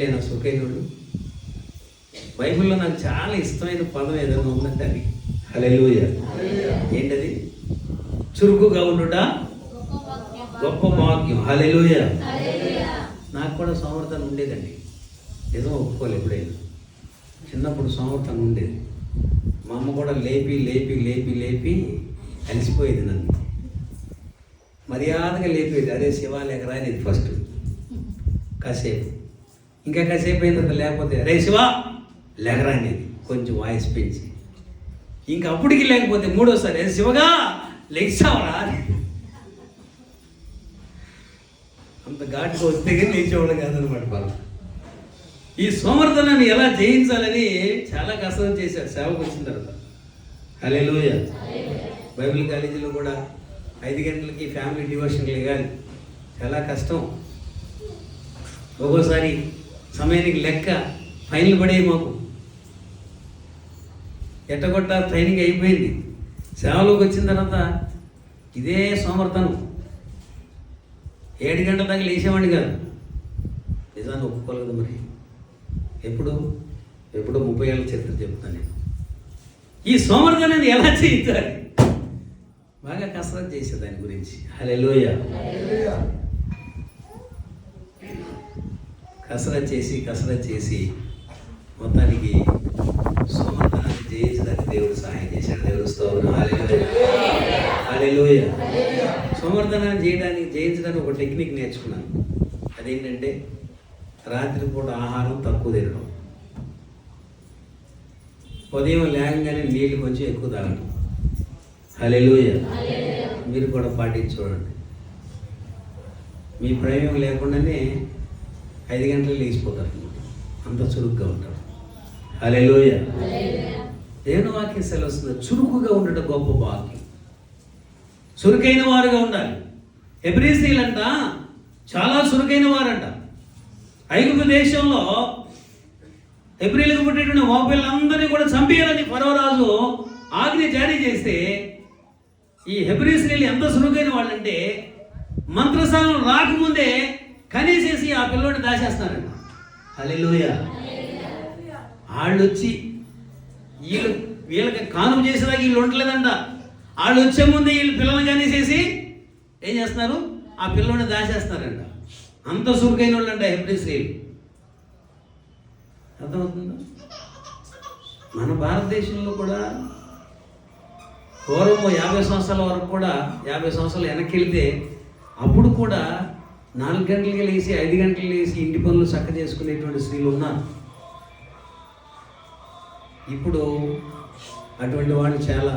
లేనా సుఖైనోడు. బైబిల్లో నాకు చాలా ఇష్టమైన పదం ఏదైనా ఉందంటే అది హల్లెలూయా. ఏంటది? చురుకుగా ఉండుట గొప్ప భాగ్యం. హల్లెలూయా. నాకు కూడా సోమర్థనం ఉండేదండి, నిజం ఒప్పుకోలేదు. ఎప్పుడైనా చిన్నప్పుడు సోమర్థనం ఉండేది. మా అమ్మ కూడా లేపి లేపి లేపి లేపి అలసిపోయేది నన్ను. మర్యాదగా లేపేది, అరే శివ లేకరా అనేది ఫస్ట్ కాసేపు. ఇంకా కాసేపు అయిన తర్వాత లేకపోతే అరే శివ లేకరా అనేది కొంచెం వాయిస్ పెంచి. ఇంకా అప్పటికి లేకపోతే మూడోసారి శివగా లెగ్సావరా అని. అంత ఘాటుగా వస్తే కానీ లేచేవాడు కాదనమాట. మనం ఈ సోమర్థనాన్ని ఎలా జయించాలని చాలా కష్టం చేశారు సేవకు వచ్చిన తర్వాత. హల్లెలూయా. బైబిల్ కాలేజీలో కూడా 5 గంటలకి ఫ్యామిలీ డివోషన్ లేగాలి, చాలా కష్టం. ఒక్కోసారి సమయానికి లెక్క ఫైన్లు పడేవి మాకు. ఎట్టగొట్ట ట్రైనింగ్ అయిపోయింది. సేవలోకి వచ్చిన తర్వాత ఇదే సోమర్థనం. 7 గంటల దాకా లేచేవాడిని కాదు. నిజాన్ని ఒప్పుకోలేదు. మరి ఎప్పుడో 30 ఏళ్ళ చరిత్ర చెప్తాను నేను. ఈ సోమర్థనాన్ని ఎలా చేయించాలి? బాగా కసరత్ చేసే దాని గురించి. హల్లెలూయా. కసరత్ చేసి మొత్తానికి సోమర్థనాన్ని జయించడానికి దేవుడు సహాయం చేశాడు. దేవుడు స్తోత్రం. హల్లెలూయా. సోమర్థనాన్ని జయించడానికి ఒక టెక్నిక్ నేర్చుకున్నాను. అదేంటంటే రాత్రిపూట ఆహారం తక్కువ తినడం, ఉదయం లేవగానే నీళ్ళు కొంచెం ఎక్కువ తాగడం. హల్లెలూయా. మీరు కూడా పాటించి చూడండి. మీ ప్రమేయం లేకుండానే 5 గంటలు లేచిపోతారు, అంత చురుగ్గా ఉంటారు. హల్లెలూయా. దేవుని వాక్యం సెలవుస్తుంది, చురుకుగా ఉండటం గొప్ప భాగ్యం. చురుకైన వారుగా ఉండాలి. హెబ్రీ స్త్రీలంట చాలా చురుకైన వారంట. ఐగుప్తు దేశంలో హెబ్రీలకు పుట్టేటువంటి మగపిల్లలందరినీ కూడా చంపేయాలని ఫరో రాజు ఆజ్ఞ జారీ చేస్తే ఈ హెబ్రీ స్త్రీలు ఎంత చురుకైన వాళ్ళంటే మంత్రసాలం రాకముందే కనీసేసి ఆ పిల్లోడిని దాచేస్తున్నారంట. హల్లెలూయా. వాళ్ళు వచ్చి వీళ్ళకి కానుక చేసేదాకా వీళ్ళు ఉండలేదంట. వాళ్ళు వచ్చే ముందే వీళ్ళు పిల్లల్ని కనీసేసి ఏం చేస్తున్నారు? ఆ పిల్లోడిని దాచేస్తున్నారంట. అంత చురుకైన వాళ్ళు అంట హెబ్రీ స్త్రీలు. అర్థమవుతుందా? మన భారతదేశంలో కూడా పూర్వం 50 సంవత్సరాల వరకు కూడా, 50 సంవత్సరాలు వెనక్కి వెళితే అప్పుడు కూడా 4 గంటలకి లేచి 5 గంటలు లేచి ఇంటి పనులు చక్క చేసుకునేటువంటి స్త్రీలు ఉన్నారు. ఇప్పుడు అటువంటి వాళ్ళు చాలా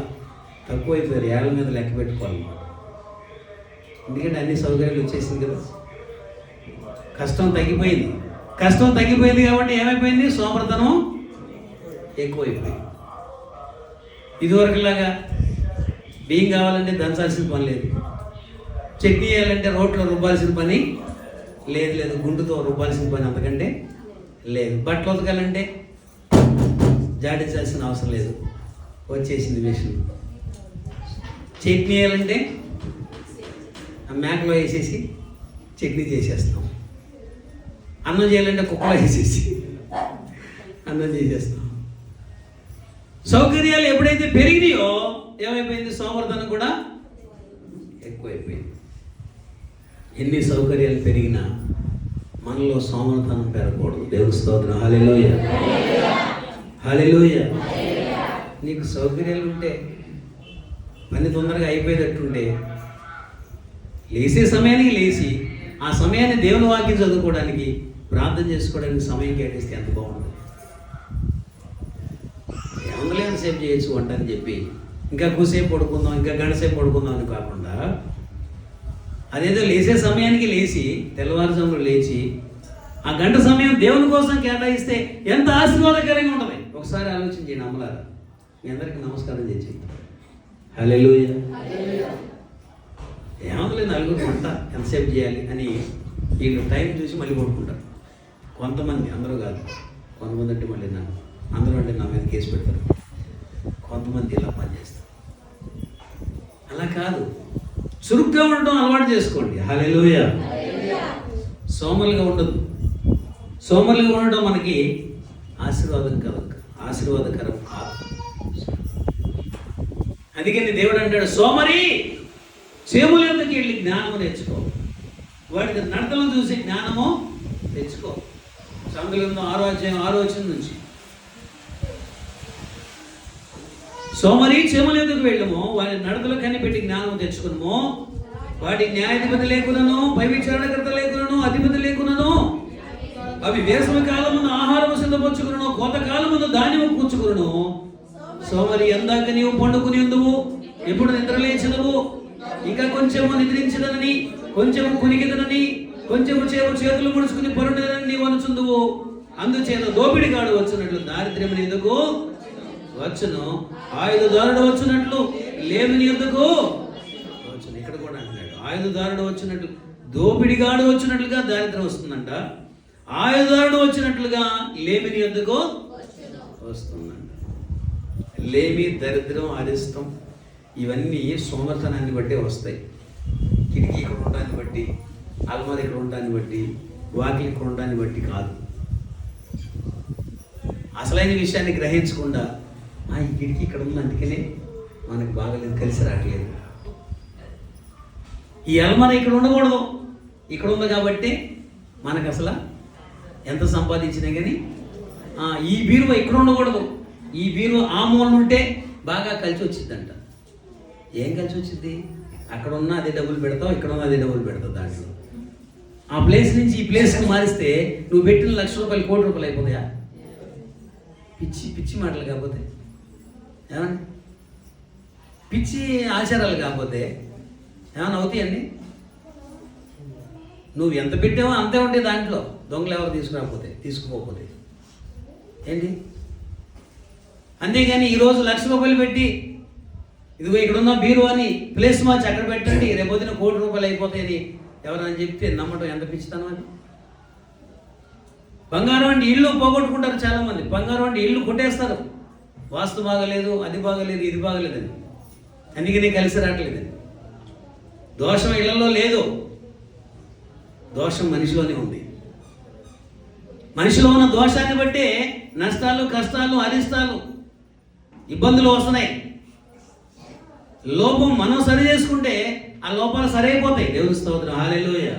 తక్కువైపోయారు. ఏళ్ళ మీద లెక్క పెట్టుకోవాలి. ఎందుకంటే అన్ని సౌకర్యాలు వచ్చేసింది కదా. కష్టం తగ్గిపోయింది కాబట్టి ఏమైపోయింది? సోమర్థనం ఎక్కువైపోయింది. ఇదివరకులాగా బియ్యం కావాలంటే దంచాల్సిన పని లేదు, చట్నీ వేయాలంటే రోట్లో రుబ్బాల్సిన పని లేదు, గుండుతో రుబ్బాల్సిన పని అంతకంటే లేదు. బట్టలు ఉతకాలంటే జాడించాల్సిన అవసరం లేదు, వచ్చేసింది మిషన్. చట్నీ వేయాలంటే ఆ మేకలో వేసేసి చట్నీ చేసేస్తాం. అన్నం చేయాలంటే కుక్కలో వేసేసి అన్నం చేసేస్తాం. సౌకర్యాలు ఎప్పుడైతే పెరిగినాయో ఏమైపోయింది? సోమర్థనం కూడా ఎక్కువైపోయింది. ఎన్ని సౌకర్యాలు పెరిగినా మనలో సోమర్థనం పెరగకూడదు. దేవుని స్తోత్రం. హల్లెలూయా. హల్లెలూయా. నీకు సౌకర్యాలు ఉంటే, పని తొందరగా అయిపోయేటట్టుంటే, లేచే సమయానికి లేచి ఆ సమయాన్ని దేవుని వాక్యం చదువుకోవడానికి, ప్రార్థన చేసుకోవడానికి సమయం కేటాయిస్తే ఎంత బాగుంటుంది. ఏమందలే ఎంతసేపు చేయొచ్చు వంట అని చెప్పి ఇంకా కూసేపు పడుకుందాం, ఇంకా గంటసేపు పడుకుందాం అని కాకుండా, అదేదో లేచే సమయానికి లేచి, తెల్లవారుజామున లేచి ఆ గంట సమయం దేవుని కోసం కేటాయిస్తే ఎంత ఆశీర్వాదకరంగా ఉంటుంది. ఒకసారి ఆలోచించండి అమ్మలారా. మీ అందరికీ నమస్కారం చేసి హల్లెలూయా. ఏమందలే నలుగురు వంట ఎంతసేపు చేయాలి అని వీళ్ళు టైం చూసి మళ్ళీ పడుకుంటారు. కొంతమంది, అందరూ కాదు, కొంతమంది అంటే మళ్ళీ అందరూ అంటే నా మీద కేసు పెడతారు. కొంతమంది ఇలా పనిచేస్తారు. అలా కాదు, చురుగ్గా ఉండడం అలవాటు చేసుకోండి. హల్లెలూయా. సోమలుగా ఉండదు. సోమరులుగా ఉండడం మనకి ఆశీర్వాదకరం కాదు. అందుకని దేవుడు అంటాడు, సోమరి చేముల యొద్దకు వెళ్ళి జ్ఞానము నేర్చుకో. వాడికి నడతలను చూసి జ్ఞానము తెచ్చుకో. సంఖ్యలో 6 నుంచి సోమరి చేముల యొద్దకు వెళ్ళము, వాడి నడతలు కనిపెట్టి జ్ఞానం తెచ్చుకున్నాము. వాటి న్యాయాధిపతి లేకునను, పై విచారణకర్త లేకునను, అధిపతి లేకునను, అవి వేసవి కాలమున ఆహారము సిద్ధపరచుకును, కోత కాలమున ధాన్యము కూర్చుకును. సోమరి ఎందాక నీవు పండుకుని ఉందువు, ఎప్పుడు నిద్రలేచదువు, ఇంకా కొంచెము నిద్రించదనని, కొంచెము కునికిదనని, కొంచెము చేతులు ముడుచుకుని పరుడనని నీవు అనుచుందువు. అందుచేత దోపిడిగాడు వచ్చినట్లు దారిద్ర్యం ఎందుకు వచ్చును, ఆయుధదారుడు వచ్చినట్లు లేమిని ఎందుకు వచ్చును. ఇక్కడ కూడా అంటాడు, ఆయుధదారుడు వచ్చినట్లు, దోపిడిగాడు వచ్చినట్లుగా దారిద్ర్యం వస్తుందంట, ఆయుధదారుడు వచ్చినట్లుగా లేమిని ఎందుకు వస్తుందంట. లేమి, దరిద్రం, అరిష్టం ఇవన్నీ సోమర్తనాన్ని బట్టే వస్తాయి. కిటికీ ఇక్కడ ఉండడాన్ని బట్టి, అల్మారి ఇక్కడ ఉండడాన్ని బట్టి, వాకిలి ఇక్కడ ఉండడాన్ని బట్టి కాదు. అసలైన విషయాన్ని గ్రహించకుండా ఈ కిటికీ ఇక్కడ ఉంది అందుకనే మనకు బాగలేదు, కలిసి రావట్లేదు, ఈ అల్మారా ఇక్కడ ఉండకూడదు, ఇక్కడ ఉంది కాబట్టి మనకు అసలు ఎంత సంపాదించినా కానీ ఈ బీరువా ఇక్కడ ఉండకూడదు, ఈ బీరువా ఆ మూలన ఉంటే బాగా కలిసి వచ్చిందంట. ఏం కలిసి వచ్చింది? అక్కడ ఉన్న అదే డబ్బులు పెడతావు, ఇక్కడ ఉన్న అదే డబ్బులు పెడతావు. దాంట్లో ఆ ప్లేస్ నుంచి ఈ ప్లేస్కి మారిస్తే నువ్వు పెట్టిన ₹1,00,000 ₹1,00,00,000 అయిపోతాయా? పిచ్చి మాటలు కాకపోతే, ఏమండి పిచ్చి ఆచారాలు కాకపోతే ఏమైనా అవుతాయండి? నువ్వు ఎంత పెట్టావో అంతే ఉంటే దాంట్లో దొంగలు ఎవరు తీసుకుపోకపోతే ఏంటి? అంతేగాని ఈరోజు ₹1,00,000 పెట్టి ఇదిగో ఇక్కడున్న బీరు అని ప్లేస్ మార్చి అక్కడ పెట్టండి, రేపొద్దున ₹1,00,00,000 అయిపోతాయని ఎవరైనా చెప్తే నమ్మటం ఎంత పిచ్చితనం అది. బంగారం అంటే ఇల్లు పోగొట్టుకుంటారు చాలామంది, బంగారం అంటే ఇల్లు కొట్టేస్తారు, వాస్తు బాగలేదు, అది బాగలేదు, ఇది బాగలేదని, అందుకని కలిసి రావట్లేదని. దోషం ఇళ్లలో లేదు, దోషం మనిషిలోనే ఉంది. మనిషిలో ఉన్న దోషాన్ని బట్టే నష్టాలు, కష్టాలు, అరిష్టాలు, ఇబ్బందులు వస్తున్నాయి. లోపం మనం సరి చేసుకుంటే ఆ లోపాలు సరైపోతాయి. దేవుని స్తోత్రం, హల్లెలూయా.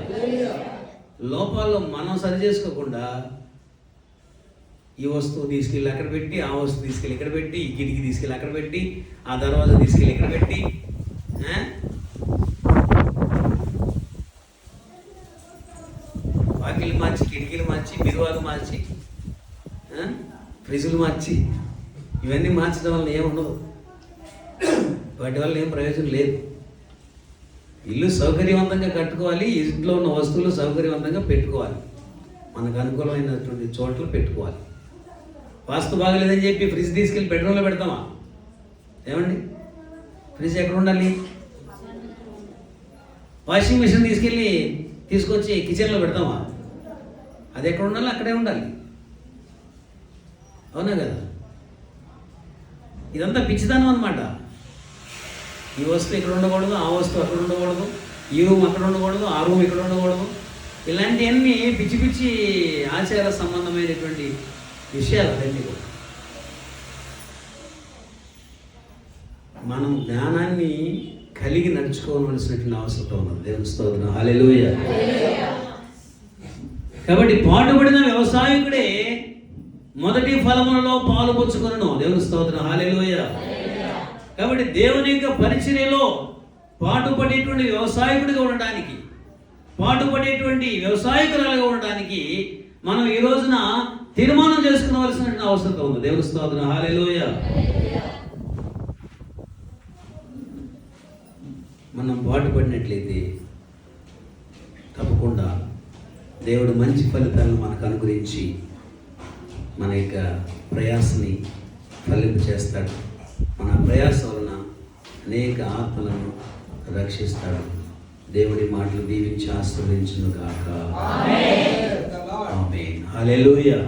లోపాలు మనం సరి చేసుకోకుండా ఈ వస్తువు తీసుకెళ్ళి అక్కడ పెట్టి, ఆ వస్తువు తీసుకెళ్ళి ఇక్కడ పెట్టి, ఈ కిటికీ తీసుకెళ్ళి అక్కడ పెట్టి, ఆ దర్వాజా తీసుకెళ్ళి ఇక్కడ పెట్టి, వాకిళ్ళు మార్చి, కిటికీలు మార్చి, బిరువాలు మార్చి, ఫ్రిడ్జ్లు మార్చి, ఇవన్నీ మార్చడం వల్ల ఏముండదు, వాటి వల్ల ఏం ప్రయోజనం లేదు. ఇల్లు సౌకర్యవంతంగా కట్టుకోవాలి, ఇంట్లో ఉన్న వస్తువులు సౌకర్యవంతంగా పెట్టుకోవాలి, మనకు అనుకూలమైనటువంటి చోట్ల పెట్టుకోవాలి. వాస్తు బాగలేదని చెప్పి ఫ్రిడ్జ్ తీసుకెళ్ళి బెడ్రూమ్లో పెడతామా? ఏమండి, ఫ్రిడ్జ్ ఎక్కడ ఉండాలి? వాషింగ్ మిషన్ తీసుకొచ్చి కిచెన్లో పెడతామా? అది ఎక్కడ ఉండాలి అక్కడే ఉండాలి, అవునా కదా? ఇదంతా పిచ్చితనం అన్నమాట. ఈ వస్తువు ఇక్కడ ఉండకూడదు, ఆ వస్తువు అక్కడ ఉండకూడదు, ఈ రూమ్ అక్కడ ఉండకూడదు, ఆ రూమ్ ఇక్కడ ఉండకూడదు, ఇలాంటివన్నీ పిచ్చి పిచ్చి ఆచార సంబంధమైనటువంటి విషయాలు. అవన్నీ కూడా మనం జ్ఞానాన్ని కలిగి నడుచుకోవాల్సినటువంటి అవసరం ఉన్నది. దేవుని స్తోత్రం, హల్లెలూయా. కాబట్టి పాటుపడిన వ్యవసాయకుడే మొదటి ఫలములలో పాలు పుచ్చుకొనును. దేవుని స్తోత్రం, హల్లెలూయా. కాబట్టి దేవుని యొక్క పరిచర్యలో పాటుపడేటువంటి వ్యవసాయకుడిగా ఉండడానికి, పాటుపడేటువంటి వ్యవసాయకురాలుగా ఉండడానికి మనం ఈ రోజున తీర్మానం చేసుకోవాల్సిన అవసరం ఉంది. దేవుని స్తోత్రం, హల్లెలూయా. మనం పాటుపడినట్లయితే తప్పకుండా దేవుడు మంచి ఫలితాలను మనకు అనుగ్రహించి మన యొక్క ప్రయాసని ఫలింప చేస్తాడు. మన ప్రయాస వలన అనేక ఆత్మలను రక్షిస్తాడు. దేవుడి మాటలు దీవించి ఆశీర్వదించును గాక. ఆమేన్. హల్లెలూయా.